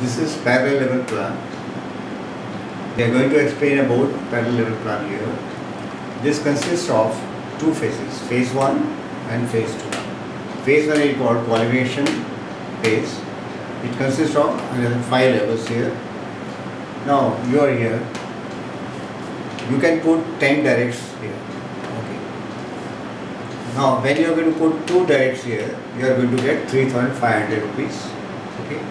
This is parallel level plan. We are going to explain about parallel level plan here. This consists of two phases, phase 1 and phase 2. Phase 1 is called qualification phase. It consists of 5 levels here. Now you are here. You can put 10 directs here. Okay. Now when you are going to put 2 directs here, you are going to get 3,500 rupees. Okay.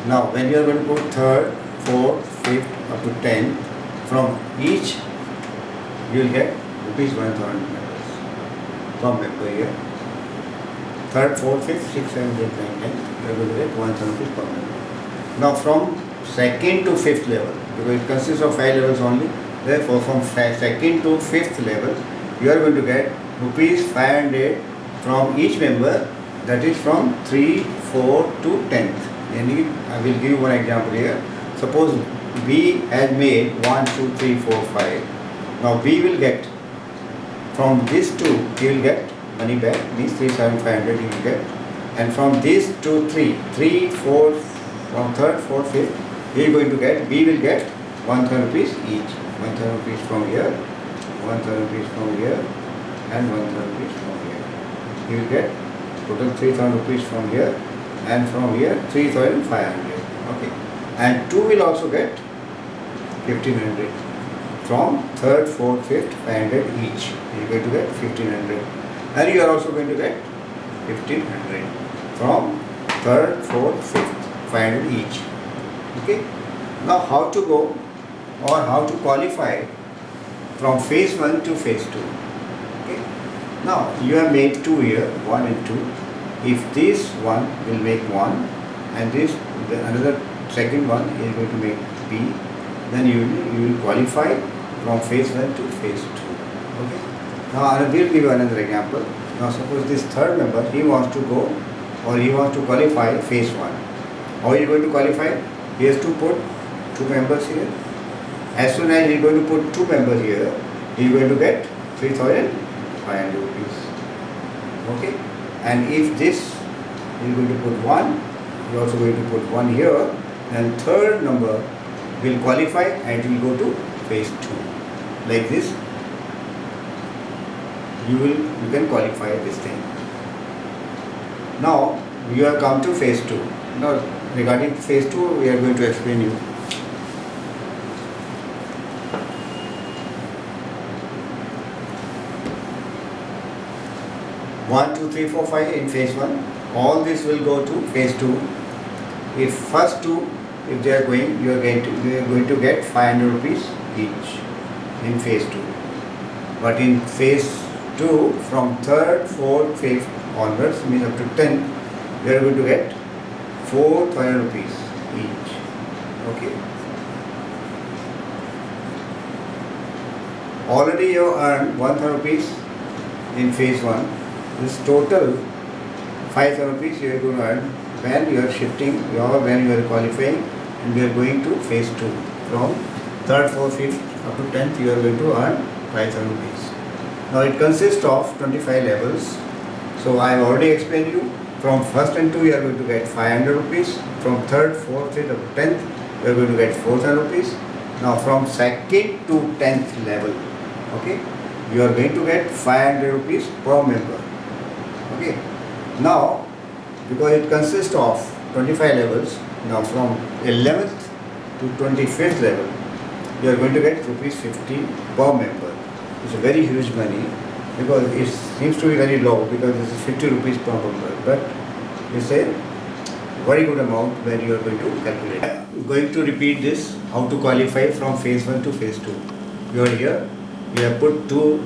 Now when you are going to put 3rd, 4th, 5th up to 10th, from each you will get rupees 1,000 per member here. 3rd, 4th, 5th, 6th, 7th, 8th, 9th, 10th, you are going to get 1,000 rupees per member. Now from 2nd to 5th level, because it consists of 5 levels only, therefore from 2nd to 5th level you are going to get rupees 500 from each member, that is from 3, 4 to 10th. And I will give you one example here. Suppose B has made 1, 2, 3, 4, 5. Now B will get from this 2, he will get money back, means 3,500 he will get. And from this to 3, 4, from 3rd, 4th, 5th, he is going to get, B will get 1,000 rupees each. 1,000 rupees from here, 1,000 rupees from here, and 1,000 rupees from here. He will get total 3,000 rupees from here, and from here 3,500. Okay. And 2 will also get 1,500 from 3rd, 4th, 5th, 500 each. You are going to get 1,500. And you are also going to get 1,500 from 3rd, 4th, 5th, 500 each. Okay. Now how to go or how to qualify from phase 1 to phase 2. Okay. Now you have made 2 here, 1 and 2. If this one will make 1 and this another second one is going to make B, then you will qualify from phase 1 to phase 2. Okay. Now I will give you another example. Now suppose this third member, he wants to go or he wants to qualify phase 1. How is he going to qualify? He has to put 2 members here. As soon as he is going to put 2 members here, he is going to get 3,500 rupees. Okay. And if this is going to put 1, you are also going to put 1 here, then third number will qualify and it will go to phase 2. Like this, you can qualify this thing. Now you have come to phase 2. Now regarding phase 2, we are going to explain you. One, 2, 3, 4, 5 in phase 1. All this will go to phase 2. If first 2, if they are going, you are going to get 500 rupees each in phase 2. But in phase 2, from 3rd, 4th, 5th onwards, means up to 10, you are going to get 4,000 rupees each. Okay. Already you earned 1,000 rupees in phase 1. This total 5,000 rupees you are going to earn when you are shifting, when you are qualifying, and we are going to phase 2. From 3rd, 4th, 5th up to 10th, you are going to earn 5,000 rupees. Now it consists of 25 levels. So I have already explained you. From 1st and 2 you are going to get 500 rupees. From 3rd, 4th, 5th up to 10th, you are going to get 4,000 rupees. Now from 2nd to 10th level, okay, you are going to get 500 rupees per member. Okay. Now, because it consists of 25 levels, now from 11th to 25th level, you are going to get rupees 50 per member. It's a very huge money because it seems to be very low because this is 50 rupees per member. But it's a very good amount when you are going to calculate. I'm going to repeat this, how to qualify from phase 1 to phase 2. You are here, you have put 2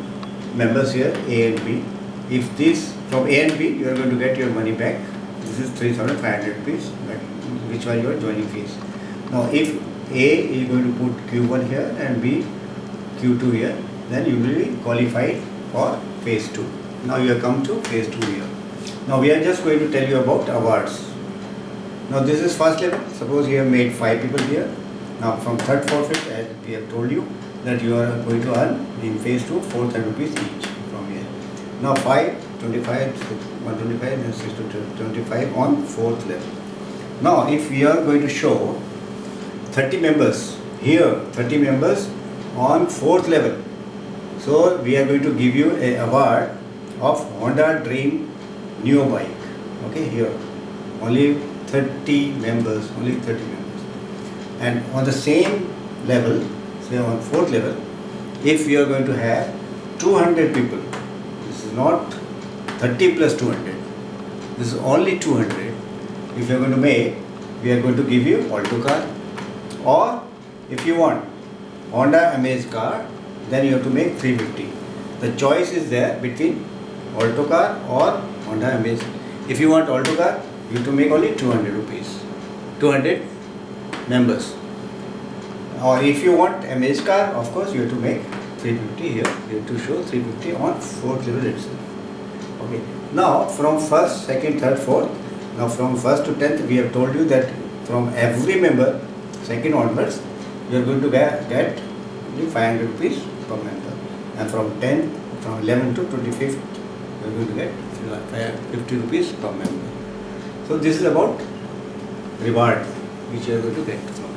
members here, A and B. If this from A and B, you are going to get your money back. This is 3,500 rupees, which was your joining fees. Now, if A is going to put Q1 here and B Q2 here, then you will be qualified for phase 2. Now you have come to phase 2 here. Now we are just going to tell you about awards. Now this is first level. Suppose you have made 5 people here. Now from 3rd, 4th, 5th, as we have told you that you are going to earn in phase 2 4,000 rupees each from here. Now 5, 25, 125 and 6 to 25 on 4th level. Now if we are going to show 30 members here, 30 members on 4th level, so we are going to give you a award of Honda Dream Neo bike. Okay, here only 30 members, only 30 members. And on the same level, say on 4th level, if we are going to have 200 people, this is not 30 plus 200, this is only 200. If you are going to make, we are going to give you Alto car, or if you want Honda Amaze car, then you have to make 350. The choice is there between Alto car or Honda Amaze. If you want Alto car, you have to make only 200 rupees, 200 members. Or if you want Amaze car, of course you have to make 350 here. You have to show 350 on 4th level itself. Okay. Now from 1st, 2nd, 3rd, 4th. Now from 1st to 10th, we have told you that from every member, 2nd onwards, you are going to get only 500 rupees per member. And from 10th, from 11th to 25th, you are going to get 50 rupees per member. So this is about reward which you are going to get from